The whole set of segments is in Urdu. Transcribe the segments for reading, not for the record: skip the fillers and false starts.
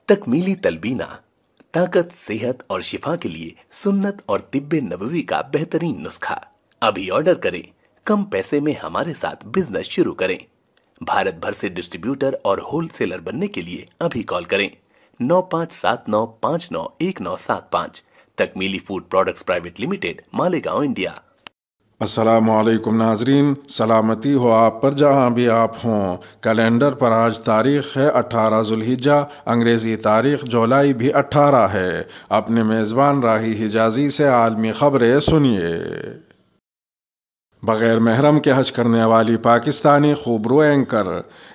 تکمیلی تلبینہ طاقت، صحت اور شفا کے لیے سنت اور طب نبوی کا بہترین نسخہ۔ ابھی آرڈر کریں، کم پیسے میں ہمارے ساتھ بزنس شروع کریں۔ بھارت بھر سے ڈسٹریبیوٹر اور ہول سیلر بننے کے لیے ابھی کال کریں 9579591975۔ تکمیلی food products private limited, Malegaon, India. السلام علیکم ناظرین، سلامتی ہو آپ پر جہاں بھی آپ ہوں۔ کیلنڈر پر آج تاریخ ہے 18 ذوالحجہ، انگریزی تاریخ جولائی بھی 18 ہے۔ اپنے میزبان راہی حجازی سے عالمی خبریں سنیے۔ بغیر محرم کے حج کرنے والی پاکستانی خوبرو اینکر۔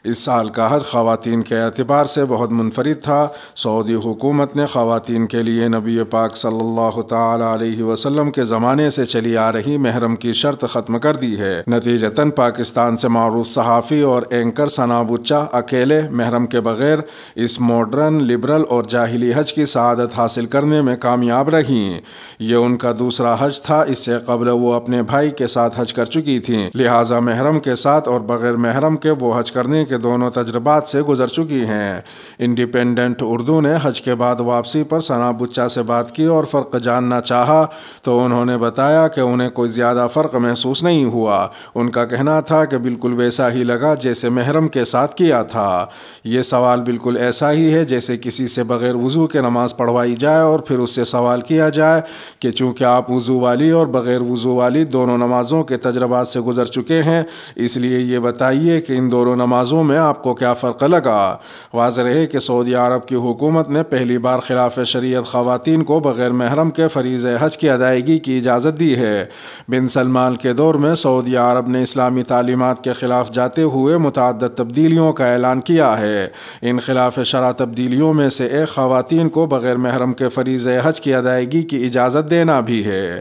اس سال کا حج خواتین کے اعتبار سے بہت منفرد تھا۔ سعودی حکومت نے خواتین کے لیے نبی پاک صلی اللہ تعالی علیہ وسلم کے زمانے سے چلی آ رہی محرم کی شرط ختم کر دی ہے۔ نتیجتاً پاکستان سے معروف صحافی اور اینکر ثنا بچہ اکیلے محرم کے بغیر اس ماڈرن، لبرل اور جاہلی حج کی سعادت حاصل کرنے میں کامیاب رہیں۔ یہ ان کا دوسرا حج تھا۔ اس سے قبل وہ اپنے بھائی کے ساتھ حج کر چکی تھیں، لہٰذا محرم کے ساتھ اور بغیر محرم کے وہ حج کرنے کے دونوں تجربات سے گزر چکی ہیں۔ انڈیپینڈنٹ اردو نے حج کے بعد واپسی پر ثنا بچہ سے بات کی اور فرق جاننا چاہا تو انہوں نے بتایا کہ انہیں کوئی زیادہ فرق محسوس نہیں ہوا۔ ان کا کہنا تھا کہ بالکل ویسا ہی لگا جیسے محرم کے ساتھ کیا تھا۔ یہ سوال بالکل ایسا ہی ہے جیسے کسی سے بغیر وضو کے نماز پڑھوائی جائے اور پھر اس سے سوال کیا جائے کہ چونکہ آپ وضو والی اور بغیر وضو والی دونوں نمازوں کے تجربات سے گزر چکے ہیں، اس لیے یہ بتائیے کہ ان دونوں نمازوں میں آپ کو کیا فرق لگا۔ واضح ہے کہ سعودی عرب کی حکومت نے پہلی بار خلاف شریعت خواتین کو بغیر محرم کے فریضہ حج کی ادائیگی کی اجازت دی ہے۔ بن سلمان کے دور میں سعودی عرب نے اسلامی تعلیمات کے خلاف جاتے ہوئے متعدد تبدیلیوں کا اعلان کیا ہے۔ ان خلاف شرع تبدیلیوں میں سے ایک خواتین کو بغیر محرم کے فریضہ حج کی ادائیگی کی اجازت دینا بھی ہے۔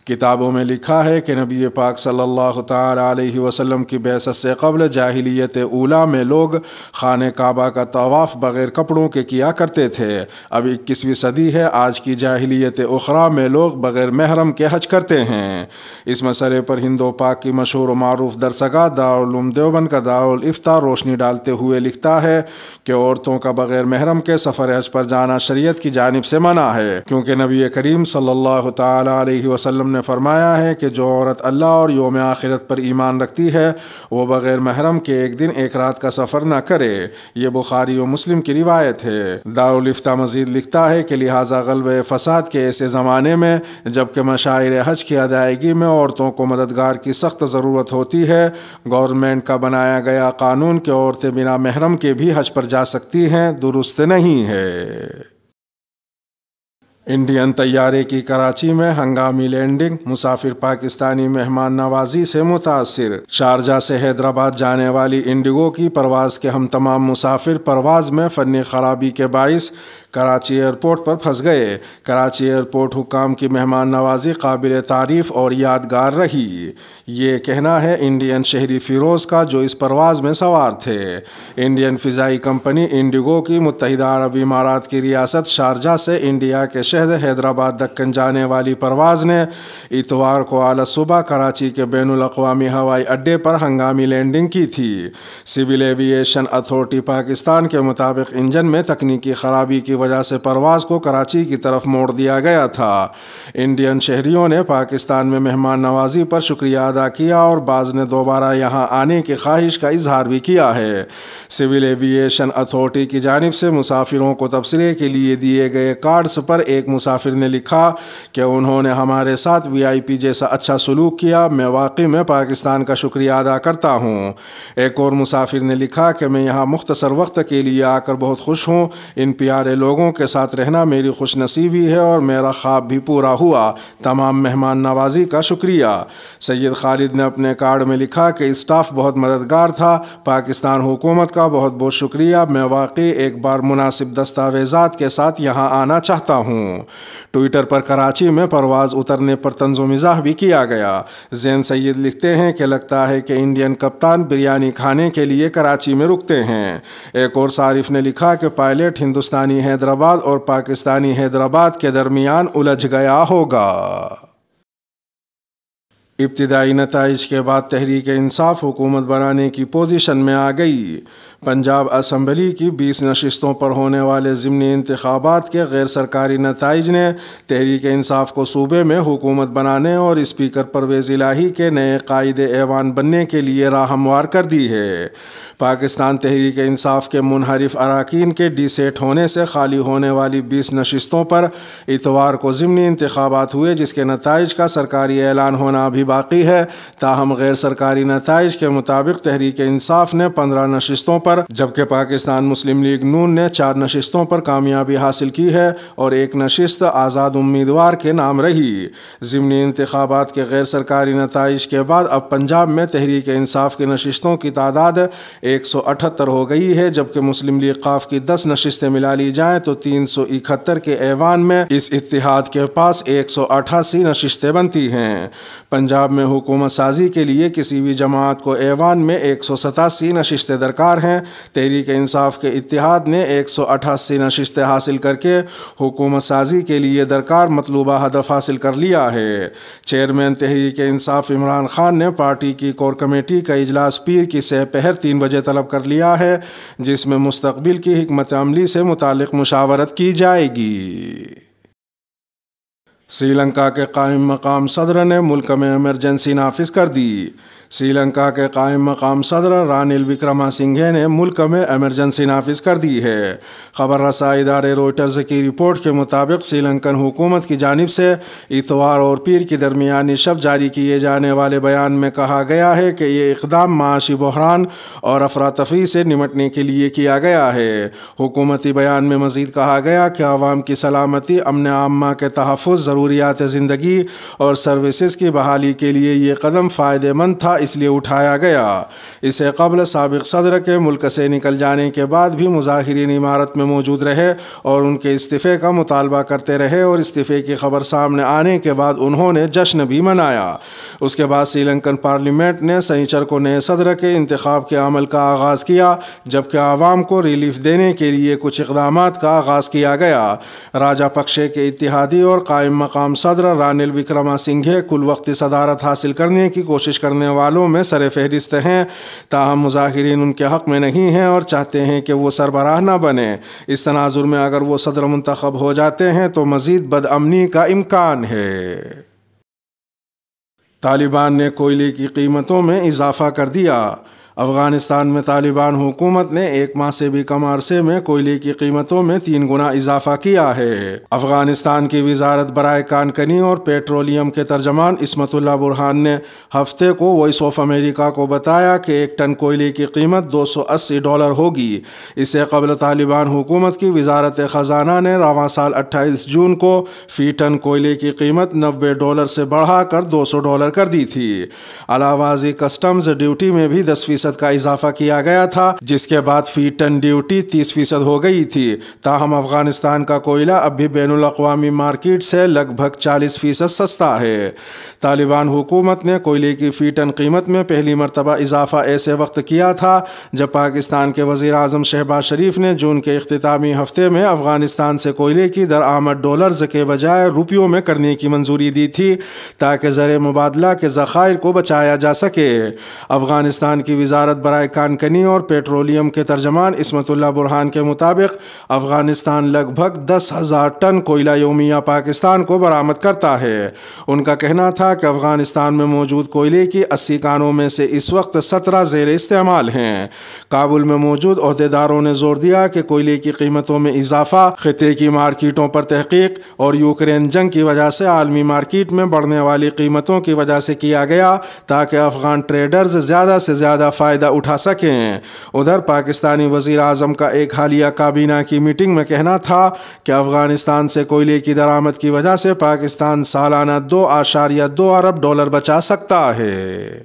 کتابوں میں لکھا ہے کہ نبی پاک صلی اللہ تعالی علیہ وسلم کی بعثت سے قبل جاہلیت اولیٰ میں لوگ خانہ کعبہ کا طواف بغیر کپڑوں کے کیا کرتے تھے۔ اب 21ویں صدی ہے، آج کی جاہلیت اخریٰ میں لوگ بغیر محرم کے حج کرتے ہیں۔ اس مسئلے پر ہند و پاک کی مشہور و معروف درسگاہ دارالعلوم دیوبند کا دارالافتاء روشنی ڈالتے ہوئے لکھتا ہے کہ عورتوں کا بغیر محرم کے سفر حج پر جانا شریعت کی جانب سے منع ہے، کیونکہ نبی کریم صلی اللہ تعالی علیہ وسلم نے فرمایا ہے کہ جو عورت اللہ اور یوم آخرت پر ایمان رکھتی ہے وہ بغیر محرم کے ایک دن ایک رات کا سفر نہ کرے۔ یہ بخاری و مسلم کی روایت ہے۔ دارالافتاء مزید لکھتا ہے کہ لہٰذا غلبہ فساد کے ایسے زمانے میں جبکہ مشاعر حج کی ادائیگی میں عورتوں کو مددگار کی سخت ضرورت ہوتی ہے، گورنمنٹ کا بنایا گیا قانون کہ عورتیں بنا محرم کے بھی حج پر جا سکتی ہیں درست نہیں ہے۔ انڈین طیارے کی کراچی میں ہنگامی لینڈنگ، مسافر پاکستانی مہمان نوازی سے متاثر۔ شارجہ سے حیدرآباد جانے والی انڈیگو کی پرواز کے ہم تمام مسافر پرواز میں فنی خرابی کے باعث کراچی ایئرپورٹ پر پھنس گئے۔ کراچی ایئرپورٹ حکام کی مہمان نوازی قابل تعریف اور یادگار رہی۔ یہ کہنا ہے انڈین شہری فیروز کا جو اس پرواز میں سوار تھے۔ انڈین فضائی کمپنی انڈیگو کی متحدہ عرب امارات کی ریاست شارجہ سے انڈیا کے شہر حیدرآباد دکن جانے والی پرواز نے اتوار کو اعلی صبح کراچی کے بین الاقوامی ہوائی اڈے پر ہنگامی لینڈنگ کی تھی۔ سول ایوی ایشن اتھارٹی پاکستان کے مطابق انجن میں تکنیکی خرابی کی وجہ سے پرواز کو کراچی کی طرف موڑ دیا گیا تھا۔ انڈین شہریوں نے پاکستان میں مہمان نوازی پر شکریہ ادا کیا اور بعض نے دوبارہ یہاں آنے کی خواہش کا اظہار بھی کیا ہے۔ سول ایوی ایشن اتھارٹی کی جانب سے مسافروں کو تبصرے کے لیے دیے گئے کارڈز پر ایک مسافر نے لکھا کہ انہوں نے ہمارے ساتھ VIP جیسا اچھا سلوک کیا، میں واقعی میں پاکستان کا شکریہ ادا کرتا ہوں۔ ایک اور مسافر نے لکھا کہ میں یہاں مختصر وقت کے لیے آ کر بہت خوش ہوں، ان پیارے لوگوں کے ساتھ رہنا میری خوش نصیبی ہے اور میرا خواب بھی پورا ہوا، تمام مہمان نوازی کا شکریہ۔ سید خالد نے اپنے کارڈ میں لکھا کہ اسٹاف بہت مددگار تھا، پاکستان حکومت کا بہت بہت شکریہ، میں واقعی ایک بار مناسب دستاویزات کے ساتھ یہاں آنا چاہتا ہوں۔ ٹویٹر پر کراچی میں پرواز اترنے پر طنز و مزاح بھی کیا گیا۔ زین سید لکھتے ہیں کہ لگتا ہے کہ انڈین کپتان بریانی کھانے کے لیے کراچی میں رکتے ہیں۔ ایک اور صارف نے لکھا کہ پائلٹ ہندوستانی حیدرآباد اور پاکستانی حیدرآباد کے درمیان الجھ گیا ہوگا۔ ابتدائی نتائج کے بعد تحریک انصاف حکومت بنانے کی پوزیشن میں آ گئی۔ پنجاب اسمبلی کی 20 نشستوں پر ہونے والے ضمنی انتخابات کے غیر سرکاری نتائج نے تحریک انصاف کو صوبے میں حکومت بنانے اور اسپیکر پرویز الہی کے نئے قائد ایوان بننے کے لیے راہ ہموار کر دی ہے۔ پاکستان تحریک انصاف کے منحرف اراکین کے ڈی سیٹ ہونے سے خالی ہونے والی 20 نشستوں پر اتوار کو ضمنی انتخابات ہوئے، جس کے نتائج کا سرکاری اعلان ہونا ابھی باقی ہے۔ تاہم غیر سرکاری نتائج کے مطابق تحریک انصاف نے 15 نشستوں پر جبکہ پاکستان مسلم لیگ نون نے 4 نشستوں پر کامیابی حاصل کی ہے اور 1 نشست آزاد امیدوار کے نام رہی۔ ضمنی انتخابات کے غیر سرکاری نتائج کے بعد اب پنجاب میں تحریک انصاف کی نشستوں کی تعداد 178 ہو گئی ہے، جبکہ مسلم لیگ قاف کی 10 نشستیں ملا لی جائیں تو 371 کے ایوان میں اس اتحاد کے پاس 188 نشستیں بنتی ہیں۔ پنجاب میں حکومت سازی کے لیے کسی بھی جماعت کو ایوان میں 187 نشستیں درکار ہیں۔ تحریک انصاف کے اتحاد نے 188 نشستیں حاصل کر کے حکومت سازی کے لیے درکار مطلوبہ ہدف حاصل کر لیا ہے۔ چیئرمین تحریک انصاف عمران خان نے پارٹی کی کور کمیٹی کا اجلاس پیر کی سہ پہر 3 بجے طلب کر لیا ہے، جس میں مستقبل کی حکمت عملی سے متعلق مشاورت کی جائے گی۔ سری لنکا کے قائم مقام صدر نے ملک میں ایمرجنسی نافذ کر دی۔ سری لنکا کے قائم مقام صدر رانیل وکرما سنگھے نے ملک میں ایمرجنسی نافذ کر دی ہے۔ خبر رساں ادارے روئٹرز کی رپورٹ کے مطابق سری لنکن حکومت کی جانب سے اتوار اور پیر کی درمیانی شب جاری کیے جانے والے بیان میں کہا گیا ہے کہ یہ اقدام معاشی بحران اور افراتفری سے نمٹنے کے لیے کیا گیا ہے۔ حکومتی بیان میں مزید کہا گیا کہ عوام کی سلامتی، امن عامہ کے تحفظ، ضروریات زندگی اور سروسز کی بحالی کے لیے یہ قدم فائدہ مند تھا، اس لیے اٹھایا گیا۔ اسے قبل سابق صدر کے ملک سے نکل جانے کے بعد بھی مظاہرین عمارت میں موجود رہے اور ان کے استعفے کا مطالبہ کرتے رہے اور استعفے کی خبر سامنے آنے کے بعد انہوں نے جشن بھی منایا۔ اس کے بعد سری لنکن پارلیمنٹ نے سنیچر کو نئے صدر کے انتخاب کے عمل کا آغاز کیا، جبکہ عوام کو ریلیف دینے کے لیے کچھ اقدامات کا آغاز کیا گیا۔ راجا پکشے کے اتحادی اور قائم مقام صدر رانیل وکرما سنگھے کل وقتی صدارت حاصل کرنے کی کوشش کرنے والوں میں سر فہرست ہیں، تاہم مظاہرین ان کے حق میں نہیں ہیں اور چاہتے ہیں کہ وہ سربراہ نہ بنے۔ اس تناظر میں اگر وہ صدر منتخب ہو جاتے ہیں تو مزید بدامنی کا امکان ہے۔ طالبان نے کوئلے کی قیمتوں میں اضافہ کر دیا۔ افغانستان میں طالبان حکومت نے 1 ماہ سے بھی کم عرصے میں کوئلے کی قیمتوں میں 3 گنا اضافہ کیا ہے۔ افغانستان کی وزارت برائے کان کنی اور پیٹرولیم کے ترجمان عصمت اللہ برہان نے ہفتے کو وائس آف امریکہ کو بتایا کہ 1 ٹن کوئلے کی قیمت $280 ہوگی۔ اس سے قبل طالبان حکومت کی وزارت خزانہ نے رواں سال 28 جون کو فی ٹن کوئلے کی قیمت $90 سے بڑھا کر $200 کر دی تھی۔ علاوہ ازیں کسٹمز ڈیوٹی میں بھی 10% کا اضافہ کیا گیا تھا، جس کے بعد فی ٹن ڈیوٹی 30% ہو گئی تھی۔ تاہم افغانستان کا کوئلہ اب بھی بین الاقوامی مارکیٹ سے لگ بھگ 40% سستا ہے۔ طالبان حکومت نے کوئلے کی فی ٹن قیمت میں پہلی مرتبہ اضافہ ایسے وقت کیا تھا جب پاکستان کے وزیر اعظم شہباز شریف نے جون کے اختتامی ہفتے میں افغانستان سے کوئلے کی درآمد ڈالرز کے بجائے روپیوں میں کرنے کی منظوری دی تھی تاکہ زر مبادلہ کے ذخائر کو بچایا جا سکے۔ افغانستان کی وزارت برائے کان کنی اور پیٹرولیم کے ترجمان عصمت اللہ برہان کے مطابق افغانستان لگ بھگ 10,000 ٹن کوئلہ یومیہ پاکستان کو برآمد کرتا ہے۔ ان کا کہنا تھا کہ افغانستان میں موجود کوئلے کی 80 کانوں میں سے اس وقت 17 زیر استعمال ہیں۔ کابل میں موجود عہدیداروں نے زور دیا کہ کوئلے کی قیمتوں میں اضافہ خطے کی مارکیٹوں پر تحقیق اور یوکرین جنگ کی وجہ سے عالمی مارکیٹ میں بڑھنے والی قیمتوں کی وجہ سے کیا گیا تاکہ افغان ٹریڈرز زیادہ سے زیادہ فائدہ اٹھا سکیں۔ ادھر پاکستانی وزیر اعظم کا ایک حالیہ کابینہ کی میٹنگ میں کہنا تھا کہ افغانستان سے کوئلے کی درآمد کی وجہ سے پاکستان سالانہ $2.2 ارب بچا سکتا ہے۔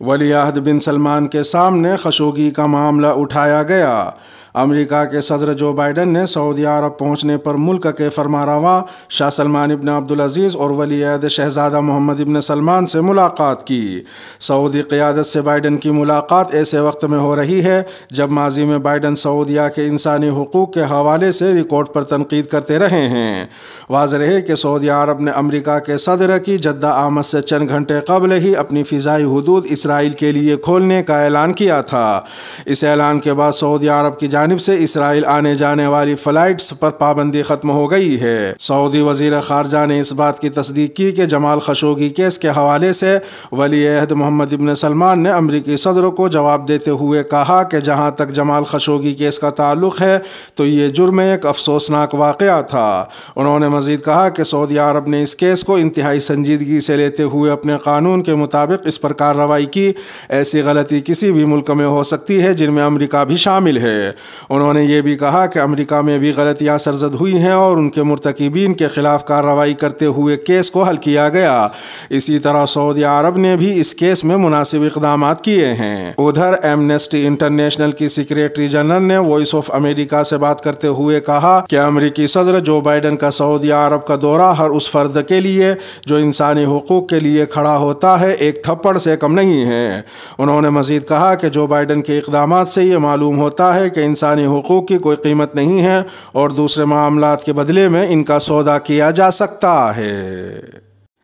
ولی عہد بن سلمان کے سامنے خشوگی کا معاملہ اٹھایا گیا۔ امریکہ کے صدر جو بائیڈن نے سعودی عرب پہنچنے پر ملک کے فرمانروا شاہ سلمان ابن عبدالعزیز اور ولی عہد شہزادہ محمد ابن سلمان سے ملاقات کی۔ سعودی قیادت سے بائیڈن کی ملاقات ایسے وقت میں ہو رہی ہے جب ماضی میں بائیڈن سعودیہ کے انسانی حقوق کے حوالے سے ریکارڈ پر تنقید کرتے رہے ہیں۔ واضح ہے کہ سعودی عرب نے امریکہ کے صدر کی جدہ آمد سے چند گھنٹے قبل ہی اپنی فضائی حدود اسرائیل کے لیے کھولنے کا اعلان کیا تھا۔ اس اعلان کے بعد سعودی عرب کی جانب سے اسرائیل آنے جانے والی فلائٹس پر پابندی ختم ہو گئی ہے۔ سعودی وزیر خارجہ نے اس بات کی تصدیق کی کہ جمال خشوگی کیس کے حوالے سے ولی عہد محمد ابن سلمان نے امریکی صدر کو جواب دیتے ہوئے کہا کہ جہاں تک جمال خشوگی کیس کا تعلق ہے تو یہ جرم ایک افسوسناک واقعہ تھا۔ انہوں نے مزید کہا کہ سعودی عرب نے اس کیس کو انتہائی سنجیدگی سے لیتے ہوئے اپنے قانون کے مطابق اس پر کارروائی کی۔ ایسی غلطی کسی بھی ملک میں ہو سکتی ہے جن میں امریکہ بھی شامل ہے۔ انہوں نے یہ بھی کہا کہ امریکہ میں بھی غلطیاں سرزد ہوئی ہیں اور ان کے مرتکبین کے خلاف کارروائی کرتے ہوئے کیس کو حل کیا گیا۔ اسی طرح سعودی عرب نے بھی اس کیس میں مناسب اقدامات کیے ہیں۔ ادھر ایمنسٹی انٹرنیشنل کی سیکریٹری جنرل نے وائس آف امریکہ سے بات کرتے ہوئے کہا کہ امریکی صدر جو بائیڈن کا سعودی عرب کا دورہ ہر اس فرد کے لیے جو انسانی حقوق کے لیے کھڑا ہوتا ہے ایک تھپڑ سے کم نہیں ہے۔ انہوں نے مزید کہا کہ جو بائیڈن کے اقدامات سے یہ معلوم ہوتا ہے کہ انسانی حقوق کی کوئی قیمت نہیں ہے اور دوسرے معاملات کے بدلے میں ان کا سودا کیا جا سکتا ہے۔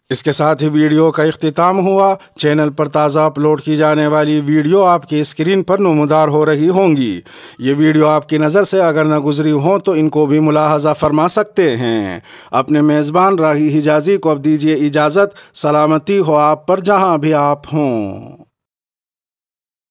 اس کے ساتھ ہی ویڈیو کا اختتام ہوا۔ چینل پر تازہ اپلوڈ کی جانے والی ویڈیو آپ کی اسکرین پر نمودار ہو رہی ہوں گی۔ یہ ویڈیو آپ کی نظر سے اگر نہ گزری ہوں تو ان کو بھی ملاحظہ فرما سکتے ہیں۔ اپنے میزبان راہی حجازی کو اب دیجیے اجازت۔ سلامتی ہو آپ پر جہاں بھی آپ ہوں۔